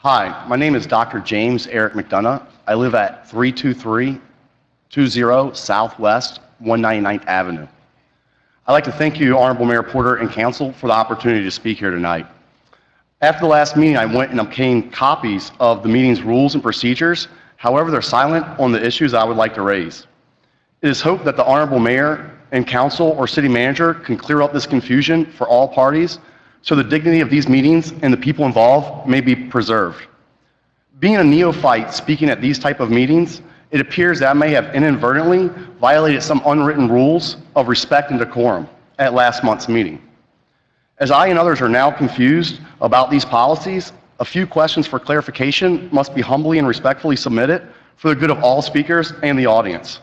Hi, my name is Dr. James Eric McDonough. I live at 32320 Southwest 199th Avenue. I'd like to thank you, Honorable Mayor Porter and Council, for the opportunity to speak here tonight. After the last meeting, I went and obtained copies of the meeting's rules and procedures. However, they're silent on the issues I would like to raise. It is hoped that the Honorable Mayor and Council or City Manager can clear up this confusion for all parties so the dignity of these meetings and the people involved may be preserved. Being a neophyte speaking at these type of meetings, it appears that I may have inadvertently violated some unwritten rules of respect and decorum at last month's meeting. As I and others are now confused about these policies, a few questions for clarification must be humbly and respectfully submitted for the good of all speakers and the audience.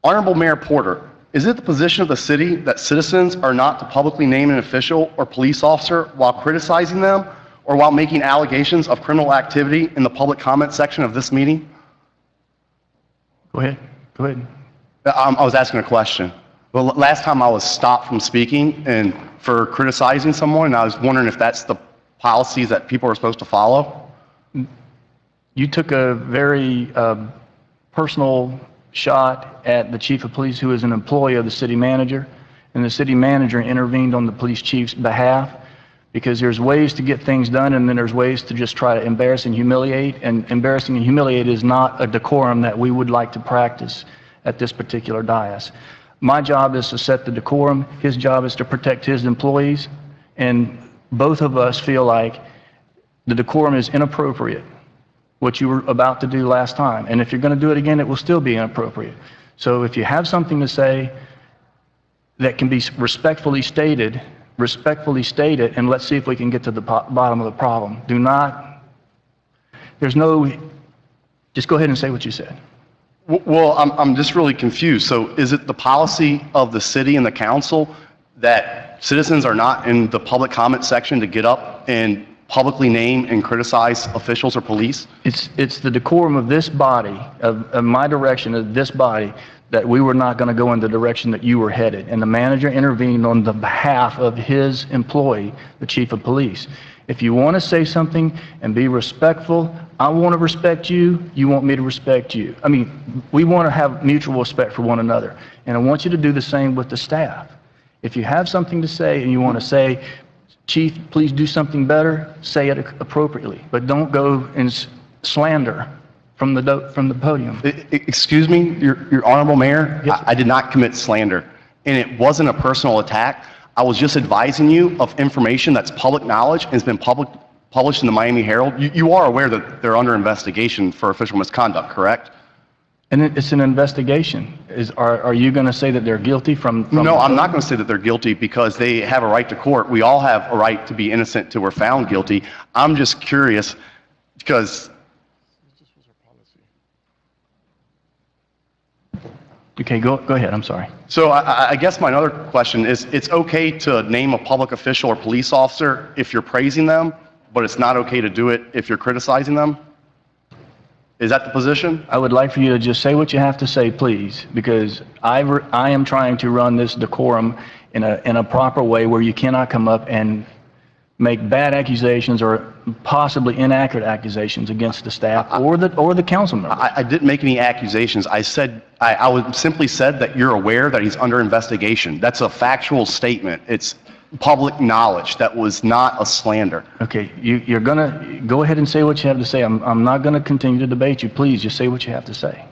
Honorable Mayor Porter, is it the position of the city that citizens are not to publicly name an official or police officer while criticizing them or while making allegations of criminal activity in the public comment section of this meeting? Go ahead. Go ahead. I was asking a question. Well, last time I was stopped from speaking and for criticizing someone, and I was wondering if that's the policies that people are supposed to follow. You took a very personal shot at the chief of police, who is an employee of the city manager, and the city manager intervened on the police chief's behalf, because there's ways to get things done and then there's ways to just try to embarrass and humiliate, and embarrassing and humiliate is not a decorum that we would like to practice at this particular dais. My job is to set the decorum, his job is to protect his employees, and both of us feel like the decorum is inappropriate, what you were about to do last time. And if you're going to do it again, it will still be inappropriate. So if you have something to say that can be respectfully stated, and let's see if we can get to the bottom of the problem. Do not, just go ahead and say what you said. Well, I'm just really confused. So is it the policy of the city and the council that citizens are not in the public comment section to get up and publicly name and criticize officials or police? It's the decorum of this body, of my direction of this body, that we were not going to go in the direction that you were headed. And the manager intervened on the behalf of his employee, the chief of police. If you want to say something and be respectful, I want to respect you, you want me to respect you. I mean, we want to have mutual respect for one another. And I want you to do the same with the staff. If you have something to say and you want to say, Chief, please do something better, say it appropriately. But don't go and slander from the podium. Excuse me, your Honorable Mayor, Yes. I did not commit slander, and it wasn't a personal attack. I was just advising you of information that's public knowledge and has been published in the Miami Herald. You are aware that they're under investigation for official misconduct, correct? And it's an investigation. Are you going to say that they're guilty from No, I'm not going to say that they're guilty because they have a right to court. We all have a right to be innocent till we're found guilty. I'm just curious because... Okay, go ahead. I'm sorry. So I guess my other question is, it's okay to name a public official or police officer if you're praising them, but it's not okay to do it if you're criticizing them? Is that the position? I would like for you to just say what you have to say, please, because I am trying to run this decorum in a proper way where you cannot come up and make bad accusations or possibly inaccurate accusations against the staff or the council members. I didn't make any accusations. I said I simply said that you're aware that he's under investigation. That's a factual statement. It's public knowledge. That was not a slander. Okay, you're gonna go ahead and say what you have to say. I'm not gonna continue to debate you. Please just say what you have to say.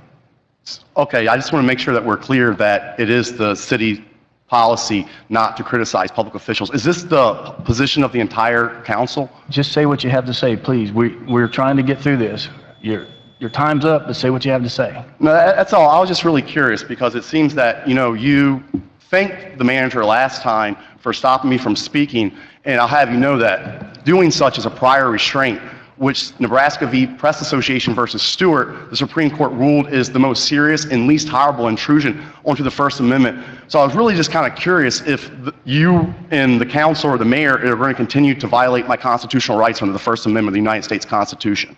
Okay, I just want to make sure that we're clear that it is the city policy not to criticize public officials. Is this the position of the entire council? Just say what you have to say, please. We're trying to get through this. Your time's up, but say what you have to say. No, that's all. I was just really curious because it seems that, you thanked the manager last time for stopping me from speaking, and I'll have you know that doing such is a prior restraint, which Nebraska v. Press Association versus Stewart, the Supreme Court ruled is the most serious and least horrible intrusion onto the First Amendment. So I was really just kind of curious if you and the council or the mayor are going to continue to violate my constitutional rights under the First Amendment of the United States Constitution.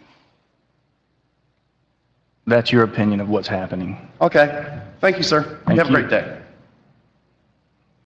That's your opinion of what's happening. Okay. Thank you, sir. You have a great day.